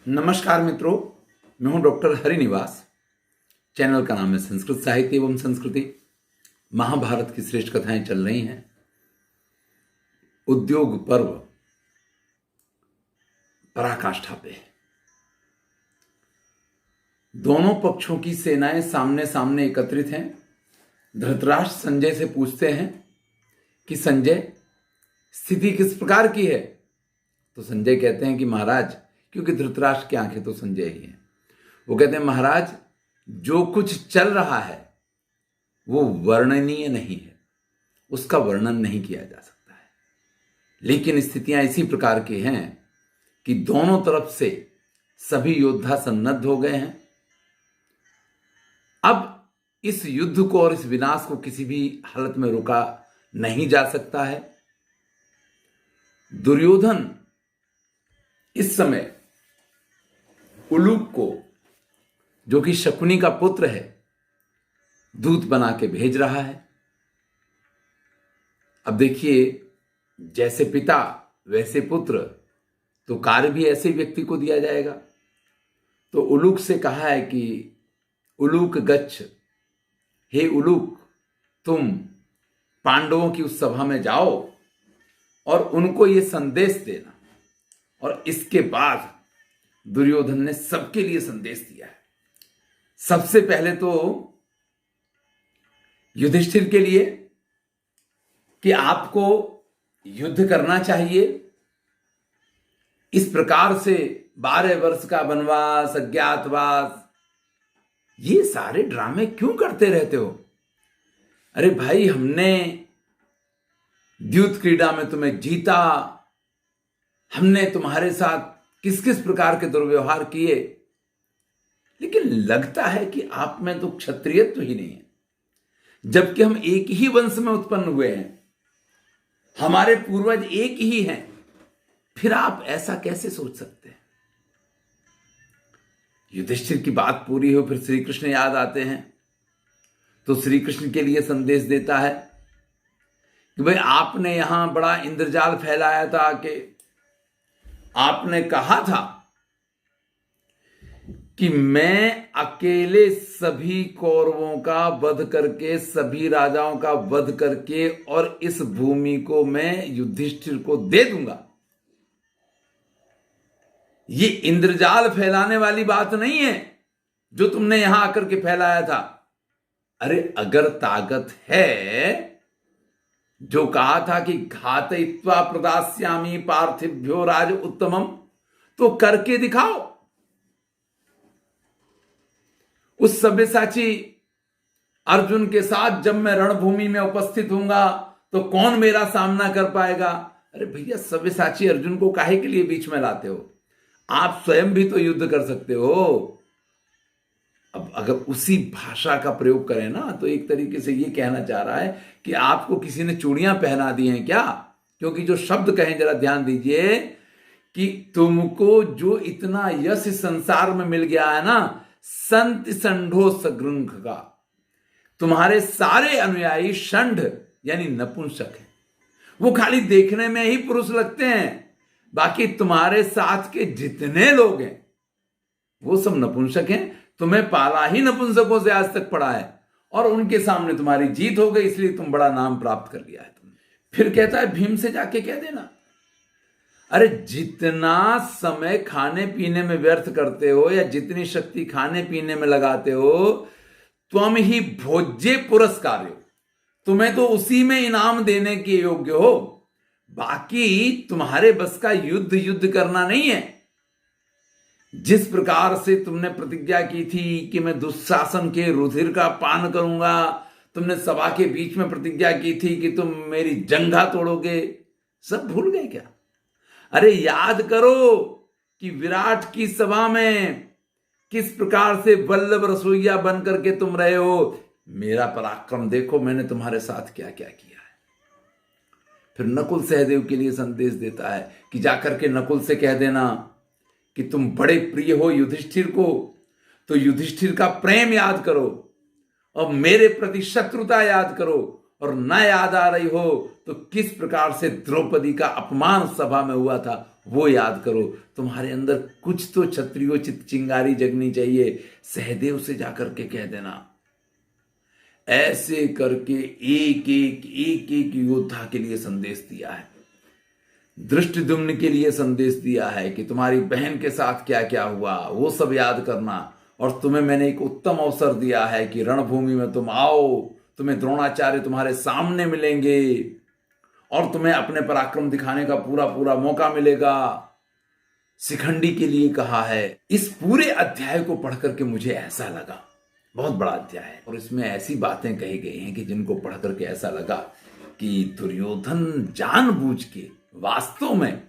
नमस्कार मित्रों, मैं हूं डॉक्टर हरिनिवास। चैनल का नाम है संस्कृत साहित्य एवं संस्कृति। महाभारत की श्रेष्ठ कथाएं चल रही हैं। उद्योग पर्व पराकाष्ठा पे। दोनों पक्षों की सेनाएं सामने सामने एकत्रित हैं। धृतराष्ट्र संजय से पूछते हैं कि संजय, स्थिति किस प्रकार की है? तो संजय कहते हैं कि महाराज, क्योंकि धृतराष्ट्र की आंखें तो संजय ही हैं, वो कहते हैं महाराज, जो कुछ चल रहा है वो वर्णनीय नहीं है, उसका वर्णन नहीं किया जा सकता है। लेकिन स्थितियां इसी प्रकार की हैं कि दोनों तरफ से सभी योद्धा सन्नद्ध हो गए हैं। अब इस युद्ध को और इस विनाश को किसी भी हालत में रोका नहीं जा सकता है। दुर्योधन इस समय उलूक को, जो कि शकुनी का पुत्र है, दूत बना के भेज रहा है। अब देखिए, जैसे पिता वैसे पुत्र, तो कार्य भी ऐसे व्यक्ति को दिया जाएगा। तो उलूक से कहा है कि उलूक गच्छ, हे उलूक, तुम पांडवों की उस सभा में जाओ और उनको ये संदेश देना। और इसके बाद दुर्योधन ने सबके लिए संदेश दिया है। सबसे पहले तो युधिष्ठिर के लिए कि आपको युद्ध करना चाहिए। इस प्रकार से 12 वर्ष का वनवास, अज्ञातवास, ये सारे ड्रामे क्यों करते रहते हो? अरे भाई, हमने द्यूत क्रीड़ा में तुम्हें जीता, हमने तुम्हारे साथ किस किस प्रकार के दुर्व्यवहार किए, लेकिन लगता है कि आप में तो क्षत्रियत्व ही नहीं है, जबकि हम एक ही वंश में उत्पन्न हुए हैं, हमारे पूर्वज एक ही हैं। फिर आप ऐसा कैसे सोच सकते हैं? युधिष्ठिर की बात पूरी हो, फिर श्री कृष्ण याद आते हैं। तो श्री कृष्ण के लिए संदेश देता है कि भाई, आपने यहां बड़ा इंद्रजाल फैलाया था कि आपने कहा था कि मैं अकेले सभी कौरवों का वध करके, सभी राजाओं का वध करके, और इस भूमि को मैं युधिष्ठिर को दे दूंगा। ये इंद्रजाल फैलाने वाली बात नहीं है जो तुमने यहां आकर के फैलाया था। अरे अगर ताकत है, जो कहा था कि घातयित्वा प्रदास्यामि पार्थिव्यो राज उत्तमम, तो करके दिखाओ। उस सब्यसाची अर्जुन के साथ जब मैं रणभूमि में उपस्थित होऊंगा तो कौन मेरा सामना कर पाएगा? अरे भैया, सब्यसाची अर्जुन को काहे के लिए बीच में लाते हो? आप स्वयं भी तो युद्ध कर सकते हो। अब अगर उसी भाषा का प्रयोग करें ना, तो एक तरीके से ये कहना चाह रहा है कि आपको किसी ने चूड़ियां पहना दी हैं क्या? क्योंकि जो शब्द कहें, जरा ध्यान दीजिए कि तुमको जो इतना यश संसार में मिल गया है ना, संत संढो सगृंख का, तुम्हारे सारे अनुयायी षंढ यानी नपुंसक हैं। वो खाली देखने में ही पुरुष लगते हैं, बाकी तुम्हारे साथ के जितने लोग हैं वो सब नपुंसक हैं। तुम्हें पाला ही नपुंसकों से आज तक पड़ा है, और उनके सामने तुम्हारी जीत हो गई, इसलिए तुम बड़ा नाम प्राप्त कर लिया है तुमने। फिर कहता है, भीम से जाके कह देना। अरे जितना समय खाने पीने में व्यर्थ करते हो, या जितनी शक्ति खाने पीने में लगाते हो, तुम ही भोज्य पुरस्कार हो। तुम्हें तो उसी में इनाम देने के योग्य हो, बाकी तुम्हारे बस का युद्ध करना नहीं है। जिस प्रकार से तुमने प्रतिज्ञा की थी कि मैं दुशासन के रुधिर का पान करूंगा, तुमने सभा के बीच में प्रतिज्ञा की थी कि तुम मेरी जंघा तोड़ोगे, सब भूल गए क्या? अरे याद करो कि विराट की सभा में किस प्रकार से वल्लभ रसोइया बन करके तुम रहे हो। मेरा पराक्रम देखो, मैंने तुम्हारे साथ क्या क्या किया है। फिर नकुल सहदेव के लिए संदेश देता है कि जाकर के नकुल से कह देना कि तुम बड़े प्रिय हो युधिष्ठिर को, तो युधिष्ठिर का प्रेम याद करो और मेरे प्रति शत्रुता याद करो, और न याद आ रही हो तो किस प्रकार से द्रौपदी का अपमान सभा में हुआ था वो याद करो। तुम्हारे अंदर कुछ तो क्षत्रियोचित चिंगारी जगनी चाहिए। सहदेव से जाकर के कह देना। ऐसे करके एक योद्धा के लिए संदेश दिया है। दृष्टिद्युम्न के लिए संदेश दिया है कि तुम्हारी बहन के साथ क्या क्या हुआ वो सब याद करना। और तुम्हें मैंने एक उत्तम अवसर दिया है कि रणभूमि में तुम आओ, तुम्हें द्रोणाचार्य तुम्हारे सामने मिलेंगे और तुम्हें अपने पराक्रम दिखाने का पूरा पूरा मौका मिलेगा। शिखंडी के लिए कहा है। इस पूरे अध्याय को पढ़ करके मुझे ऐसा लगा, बहुत बड़ा अध्याय है और इसमें ऐसी बातें कही गई हैं कि जिनको पढ़ करके ऐसा लगा कि दुर्योधन जानबूझ के वास्तव में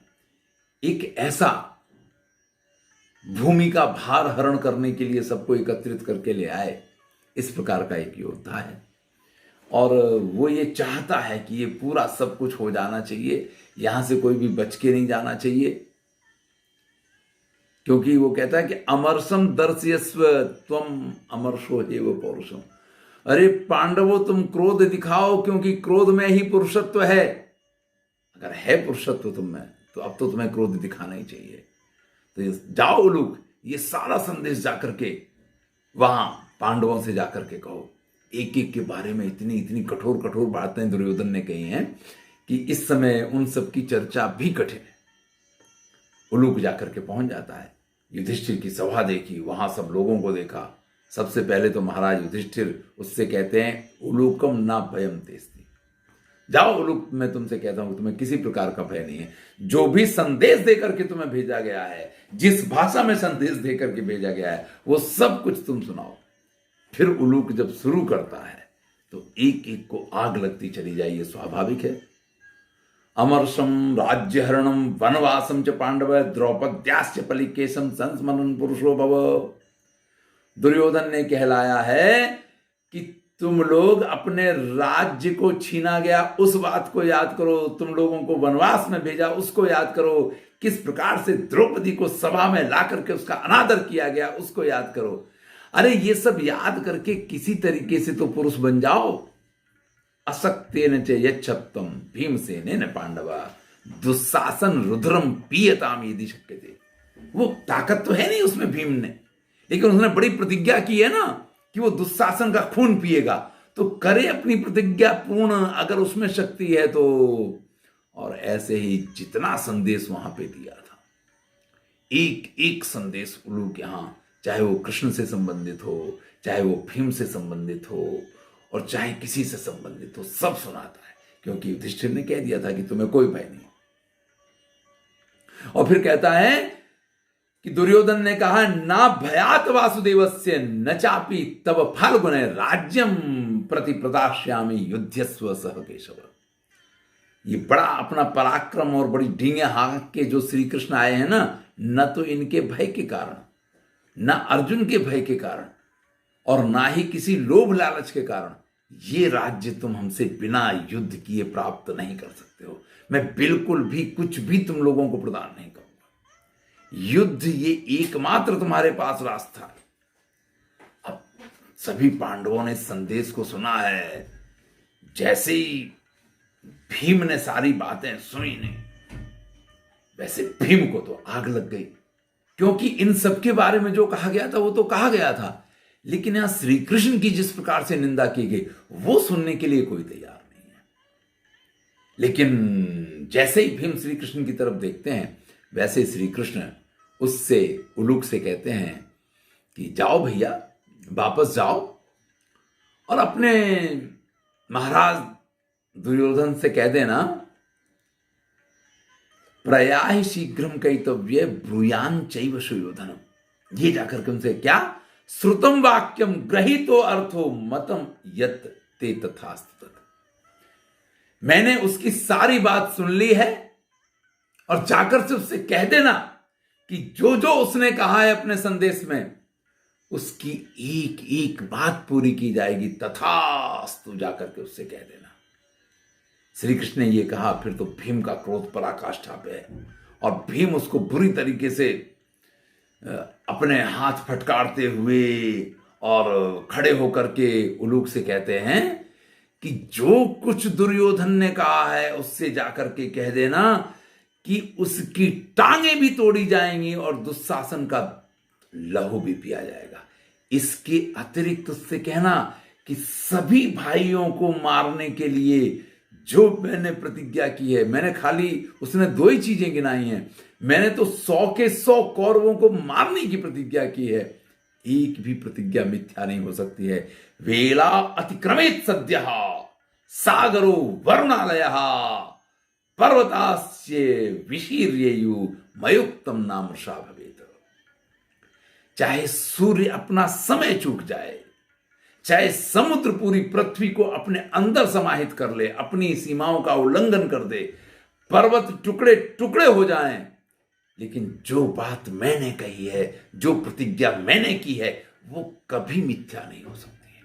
एक ऐसा भूमि का भार हरण करने के लिए सबको एकत्रित करके ले आए। इस प्रकार का एक योद्धा है और वो ये चाहता है कि ये पूरा सब कुछ हो जाना चाहिए, यहां से कोई भी बच के नहीं जाना चाहिए। क्योंकि वो कहता है कि अमरसम दर्शयस्व त्वम अमरशो हेव पौरुषम। अरे पांडवों, तुम क्रोध दिखाओ क्योंकि क्रोध में ही पुरुषत्व है। अगर है पुरुषत्व तुम में तो अब तो तुम्हें क्रोध दिखाना ही चाहिए। तो जाओ उलूक, ये सारा संदेश जाकर के वहां पांडवों से जाकर के कहो। एक एक के बारे में इतनी इतनी कठोर कठोर बातें दुर्योधन ने कही हैं कि इस समय उन सब की चर्चा भी कठिन है। उलूक जाकर के पहुंच जाता है। युधिष्ठिर की सभा देखी, वहां सब लोगों को देखा। सबसे पहले तो महाराज युधिष्ठिर उससे कहते हैं उलूकम ना भयम तेस्ति। जाओ उलूक, मैं तुमसे कहता हूं तुम्हें किसी प्रकार का भय नहीं है। जो भी संदेश देकर के तुम्हें भेजा गया है, जिस भाषा में संदेश देकर के भेजा गया है, वो सब कुछ तुम सुनाओ। फिर उलूक जब शुरू करता है तो एक एक को आग लगती चली जाए, ये स्वाभाविक है। अमर्षम राज्यहरणम वनवासम च पांडव द्रौपद्याश्च पलिकेशम संस्मरण पुरुषो भव। दुर्योधन ने कहलाया है कि तुम लोग अपने राज्य को छीना गया उस बात को याद करो, तुम लोगों को वनवास में भेजा उसको याद करो, किस प्रकार से द्रौपदी को सभा में ला करके उसका अनादर किया गया उसको याद करो। अरे ये सब याद करके किसी तरीके से तो पुरुष बन जाओ। असक्तेन च यच्छत्वम भीमसेनेन पांडवा दुस्सासन रुद्रम पीयताम यदि शक्यते। वो ताकत तो है नहीं उसमें भीम ने, लेकिन उसने बड़ी प्रतिज्ञा की है ना कि वो दुस्सासन का खून पिएगा। तो करे अपनी प्रतिज्ञा पूर्ण अगर उसमें शक्ति है तो। और ऐसे ही जितना संदेश वहां पे दिया था, एक एक संदेश उलूक यहां, चाहे वो कृष्ण से संबंधित हो, चाहे वो भीम से संबंधित हो और चाहे किसी से संबंधित हो, सब सुनाता है। क्योंकि युधिष्ठिर ने कह दिया था कि तुम्हें कोई भय नहीं। और फिर कहता है कि दुर्योधन ने कहा ना भयात वासुदेवस्य न चापि तब फाल्गुने राज्यम प्रति प्रदास्यामि युध्यस्व सह केशव। ये बड़ा अपना पराक्रम और बड़ी डींगे हाँक के जो श्री कृष्ण आए हैं ना, न तो इनके भय के कारण, न अर्जुन के भय के कारण और ना ही किसी लोभ लालच के कारण, ये राज्य तुम हमसे बिना युद्ध किए प्राप्त नहीं कर सकते हो। मैं बिल्कुल भी कुछ भी तुम लोगों को प्रदान नहीं करूंगा। युद्ध ये एकमात्र तुम्हारे पास रास्ता है। अब सभी पांडवों ने संदेश को सुना है। जैसे ही भीम ने सारी बातें सुनी ने, वैसे भीम को तो आग लग गई। क्योंकि इन सब के बारे में जो कहा गया था वो तो कहा गया था, लेकिन यहां श्री कृष्ण की जिस प्रकार से निंदा की गई वो सुनने के लिए कोई तैयार नहीं है। लेकिन जैसे ही भीम श्री कृष्ण की तरफ देखते हैं, वैसे श्री कृष्ण उससे उलूक से कहते हैं कि जाओ भैया, वापस जाओ और अपने महाराज दुर्योधन से कह देना प्रयाहि शीघ्रम कैतव्य ब्रूयान चैव सुयोधनम। ये जाकर के उनसे क्या श्रुतम वाक्यम ग्रहीतो अर्थो मतम यत ते तथास्तु तत्। मैंने उसकी सारी बात सुन ली है और जाकर से उससे कह देना कि जो जो उसने कहा है अपने संदेश में उसकी एक एक बात पूरी की जाएगी। तथास्तु जाकर के उससे कह देना। श्री कृष्ण ने ये कहा, फिर तो भीम का क्रोध पराकाष्ठा पे है और भीम उसको बुरी तरीके से अपने हाथ फटकारते हुए और खड़े होकर के उलूक से कहते हैं कि जो कुछ दुर्योधन ने कहा है उससे जाकर के कह देना कि उसकी टांगें भी तोड़ी जाएंगी और दुशासन का लहू भी पिया जाएगा। इसके अतिरिक्त उससे कहना कि सभी भाइयों को मारने के लिए जो मैंने प्रतिज्ञा की है, मैंने खाली उसने 2 ही चीजें गिनाई हैं, मैंने तो 100 के 100 कौरवों को मारने की प्रतिज्ञा की है, एक भी प्रतिज्ञा मिथ्या नहीं हो सकती है। वेला अतिक्रमित सद्य सागरो वरुणालय पर्वतास्य विशीर्येयु मयुक्तम नामृषा भवेत। चाहे सूर्य अपना समय चूक जाए, चाहे समुद्र पूरी पृथ्वी को अपने अंदर समाहित कर ले, अपनी सीमाओं का उल्लंघन कर दे, पर्वत टुकड़े टुकड़े हो जाएं, लेकिन जो बात मैंने कही है, जो प्रतिज्ञा मैंने की है, वो कभी मिथ्या नहीं हो सकती है।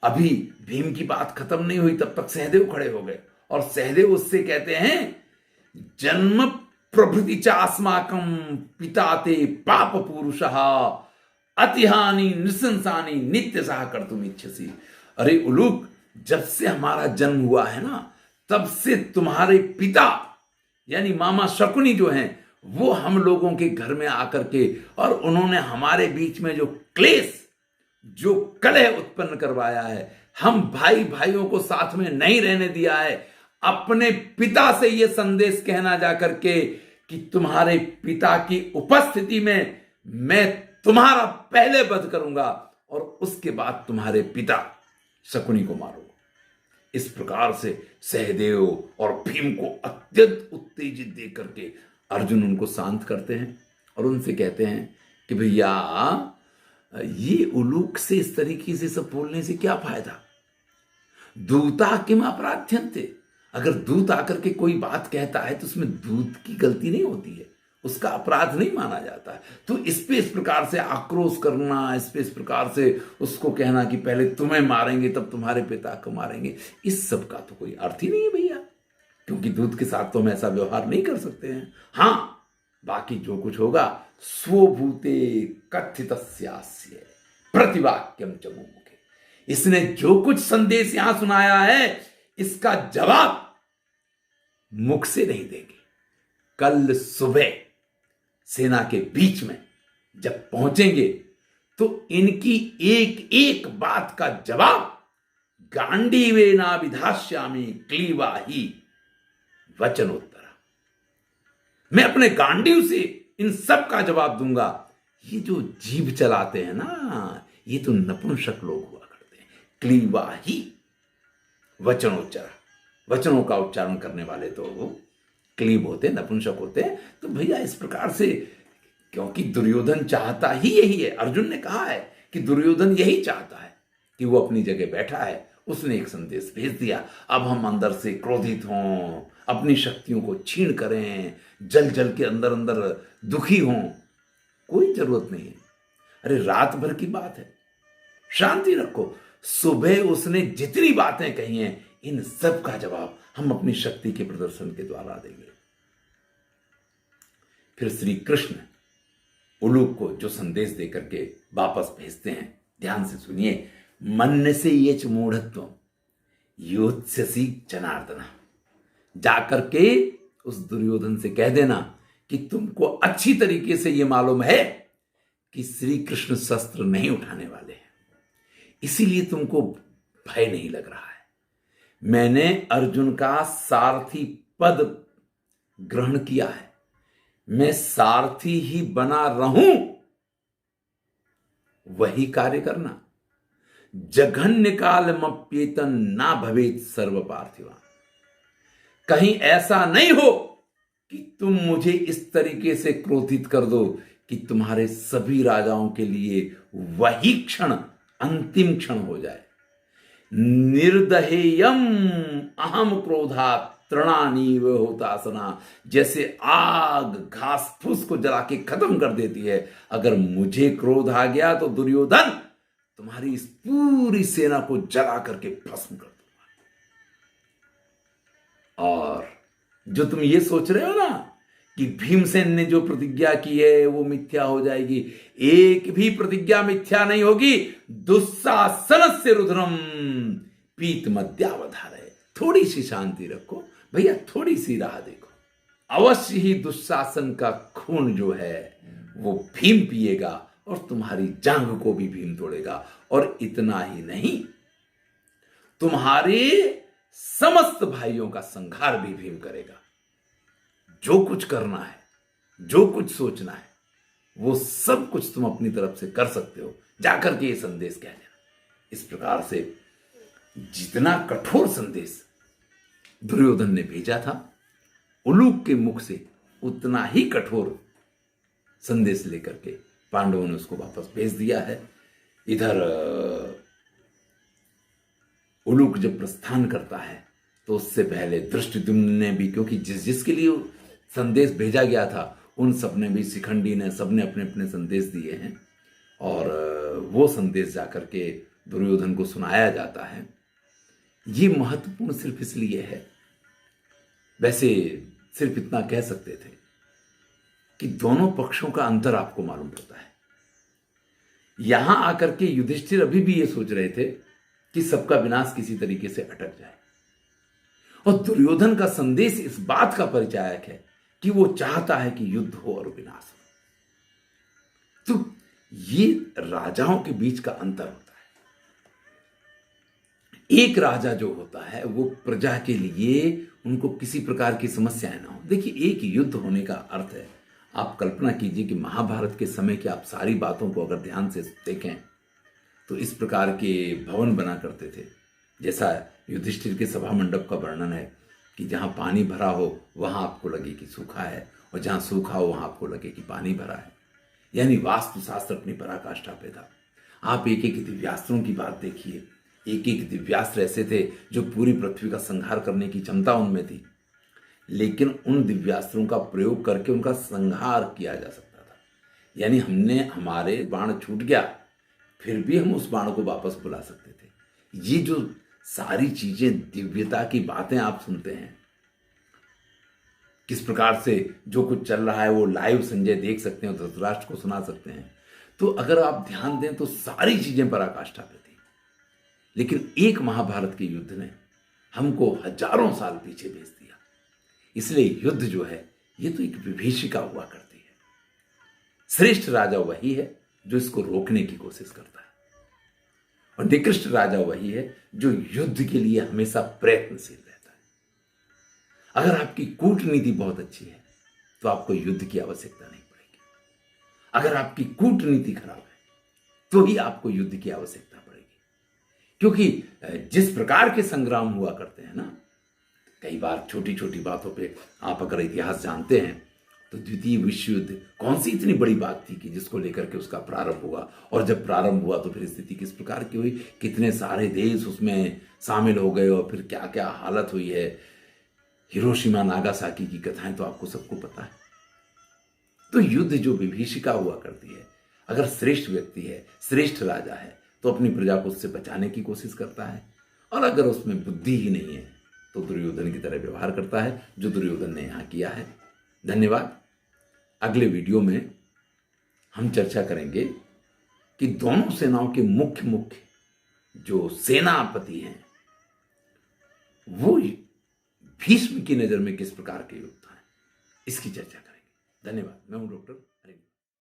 अभी भीम की बात खत्म नहीं हुई, तब तक सहदेव खड़े हो गए और सहदेव उससे कहते हैं, जन्म प्रभृति चास्माकम पिता ते पाप पुरुषः अतिहानि नृशंसानि नित्य सह कर्तुम इच्छसि। अरे उलूक, जब से हमारा जन्म हुआ है ना, तब से तुम्हारे पिता यानी मामा शकुनी जो हैं, वो हम लोगों के घर में आकर के और उन्होंने हमारे बीच में जो क्लेश, जो कलह उत्पन्न करवाया है, हम भाई भाइयों को साथ में नहीं रहने दिया है। अपने पिता से यह संदेश कहना जाकर के कि तुम्हारे पिता की उपस्थिति में मैं तुम्हारा पहले वध करूंगा और उसके बाद तुम्हारे पिता शकुनी को मारूंगा। इस प्रकार से सहदेव और भीम को अत्यंत उत्तेजित देख करके अर्जुन उनको शांत करते हैं और उनसे कहते हैं कि भैया, ये उलूक से इस तरीके से सब बोलने से क्या फायदा? दूता किम अपराध्यन्ते। अगर दूत आकर के कोई बात कहता है तो उसमें दूत की गलती नहीं होती है, उसका अपराध नहीं माना जाता है। तो इस पे इस प्रकार से आक्रोश करना, इस पे इस प्रकार से उसको कहना कि पहले तुम्हें मारेंगे तब तुम्हारे पिता को मारेंगे, इस सब का तो कोई अर्थ ही नहीं है भैया, क्योंकि दूत के साथ तो हम ऐसा व्यवहार नहीं कर सकते हैं। हाँ, बाकी जो कुछ होगा स्वभूते कथितस्यास्य प्रतिवाक्यम च मुमुखे। इसने जो कुछ संदेश यहां सुनाया है, इसका जवाब मुख से नहीं देंगे। कल सुबह सेना के बीच में जब पहुंचेंगे तो इनकी एक एक बात का जवाब गांडीवेना विधास्यामि क्लीवा ही वचनोत्तरा। मैं अपने गांडीव से इन सब का जवाब दूंगा। ये जो जीभ चलाते हैं ना, ये तो नपुंसक लोग हुआ करते हैं। क्लीवा ही वचनोच्चार, वचनों का उच्चारण करने वाले तो वो क्लीब होते, नपुंसक होते हैं। तो भैया इस प्रकार से, क्योंकि दुर्योधन चाहता ही यही है, अर्जुन ने कहा है कि दुर्योधन यही चाहता है कि वो अपनी जगह बैठा है, उसने एक संदेश भेज दिया। अब हम अंदर से क्रोधित हों, अपनी शक्तियों को छीन करें, जल जल के अंदर अंदर दुखी हों, कोई जरूरत नहीं है। अरे रात भर की बात है, शांति रखो। सुबह उसने जितनी बातें कही हैं, इन सब का जवाब हम अपनी शक्ति के प्रदर्शन के द्वारा देंगे। फिर श्री कृष्ण उलूक को जो संदेश देकर के वापस भेजते हैं, ध्यान से सुनिए। मन से ये मूढ़त्व योत्स्यसि जनार्दन। जाकर के उस दुर्योधन से कह देना कि तुमको अच्छी तरीके से यह मालूम है कि श्री कृष्ण शस्त्र नहीं उठाने वाले हैं, इसीलिए तुमको भय नहीं लग रहा है। मैंने अर्जुन का सारथी पद ग्रहण किया है, मैं सारथी ही बना रहूं, वही कार्य करना। जघन्य कालमप्येतन ना भवेत सर्व पार्थिवान। कहीं ऐसा नहीं हो कि तुम मुझे इस तरीके से क्रोधित कर दो कि तुम्हारे सभी राजाओं के लिए वही क्षण अंतिम क्षण हो जाए। निर्दहेयम अहम क्रोधात् तृणानीव होतासना। जैसे आग घास फूस को जला के खत्म कर देती है, अगर मुझे क्रोध आ गया तो दुर्योधन तुम्हारी इस पूरी सेना को जला करके भस्म कर दूंगा। और जो तुम ये सोच रहे हो ना कि भीमसेन ने जो प्रतिज्ञा की है वो मिथ्या हो जाएगी, एक भी प्रतिज्ञा मिथ्या नहीं होगी। दुस्साहसन से रुद्रम पीत मध्यावधारय। थोड़ी सी शांति रखो भैया, थोड़ी सी राह देखो। अवश्य ही दुशासन का खून जो है वो भीम पिएगा और तुम्हारी जांघ को भी भीम तोड़ेगा। और इतना ही नहीं, तुम्हारे समस्त भाइयों का संहार भी भीम करेगा। जो कुछ करना है, जो कुछ सोचना है, वो सब कुछ तुम अपनी तरफ से कर सकते हो। जाकर के ये संदेश कह देना। इस प्रकार से जितना कठोर संदेश दुर्योधन ने भेजा था उलूक के मुख से, उतना ही कठोर संदेश लेकर के पांडवों ने उसको वापस भेज दिया है। इधर उलूक जब प्रस्थान करता है तो उससे पहले धृष्टद्युम्न ने भी, क्योंकि जिसके लिए संदेश भेजा गया था उन सब ने भी, शिखंडी ने, सबने अपने अपने संदेश दिए हैं और वो संदेश जाकर के दुर्योधन को सुनाया जाता है। ये महत्वपूर्ण सिर्फ इसलिए है, वैसे सिर्फ इतना कह सकते थे कि दोनों पक्षों का अंतर आपको मालूम पड़ता है। यहां आकर के युधिष्ठिर अभी भी ये सोच रहे थे कि सबका विनाश किसी तरीके से अटक जाए, और दुर्योधन का संदेश इस बात का परिचायक है कि वो चाहता है कि युद्ध हो और विनाश हो। तो ये राजाओं के बीच का अंतर होता है। एक राजा जो होता है वो प्रजा के लिए, उनको किसी प्रकार की समस्याएं ना हो। देखिए, एक युद्ध होने का अर्थ है, आप कल्पना कीजिए कि महाभारत के समय की आप सारी बातों को अगर ध्यान से देखें तो इस प्रकार के भवन बना करते थे, जैसा युधिष्ठिर के सभा मंडप का वर्णन है कि जहां पानी भरा हो वहां आपको लगे कि सूखा है, और जहां सूखा हो वहां आपको लगे कि पानी भरा है। यानी वास्तुशास्त्र अपनी पराकाष्ठा पे था। आप एक एक दिव्यास्त्रों की बात देखिए, एक एक दिव्यास्त्र ऐसे थे जो पूरी पृथ्वी का संहार करने की क्षमता उनमें थी, लेकिन उन दिव्यास्त्रों का प्रयोग करके उनका संहार किया जा सकता था। यानी हमारे बाण छूट गया, फिर भी हम उस बाण को वापस बुला सकते थे। ये जो सारी चीजें, दिव्यता की बातें आप सुनते हैं, किस प्रकार से जो कुछ चल रहा है वो लाइव संजय देख सकते हैं, धृतराष्ट्र को सुना सकते हैं। तो अगर आप ध्यान दें तो सारी चीजें पराकाष्ठा पे थी। लेकिन एक महाभारत के युद्ध ने हमको हजारों साल पीछे भेज दिया। इसलिए युद्ध जो है ये तो एक विभीषिका हुआ करती है। श्रेष्ठ राजा वही है जो इसको रोकने की कोशिश करता है, और निकृष्ट राजा वही है जो युद्ध के लिए हमेशा प्रयत्नशील रहता है। अगर आपकी कूटनीति बहुत अच्छी है तो आपको युद्ध की आवश्यकता नहीं पड़ेगी। अगर आपकी कूटनीति खराब है तो ही आपको युद्ध की आवश्यकता पड़ेगी। क्योंकि जिस प्रकार के संग्राम हुआ करते हैं ना, कई बार छोटी छोटी बातों पे आप अगर इतिहास जानते हैं तो द्वितीय विश्व युद्ध कौन सी इतनी बड़ी बात थी कि जिसको लेकर के उसका प्रारंभ हुआ, और जब प्रारंभ हुआ तो फिर स्थिति किस प्रकार की हुई, कितने सारे देश उसमें शामिल हो गए और फिर क्या क्या हालत हुई है। हिरोशिमा नागासाकी की कथाएं तो आपको सबको पता है। तो युद्ध जो विभीषिका हुआ करती है, अगर श्रेष्ठ व्यक्ति है, श्रेष्ठ राजा है, तो अपनी प्रजा को उससे बचाने की कोशिश करता है, और अगर उसमें बुद्धि ही नहीं है तो दुर्योधन की तरह व्यवहार करता है, जो दुर्योधन ने यहां किया है। धन्यवाद। अगले वीडियो में हम चर्चा करेंगे कि दोनों सेनाओं के मुख्य जो सेनापति हैं वो भीष्म की नजर में किस प्रकार के योद्धा हैं, इसकी चर्चा करेंगे। धन्यवाद। मैं हूं डॉक्टर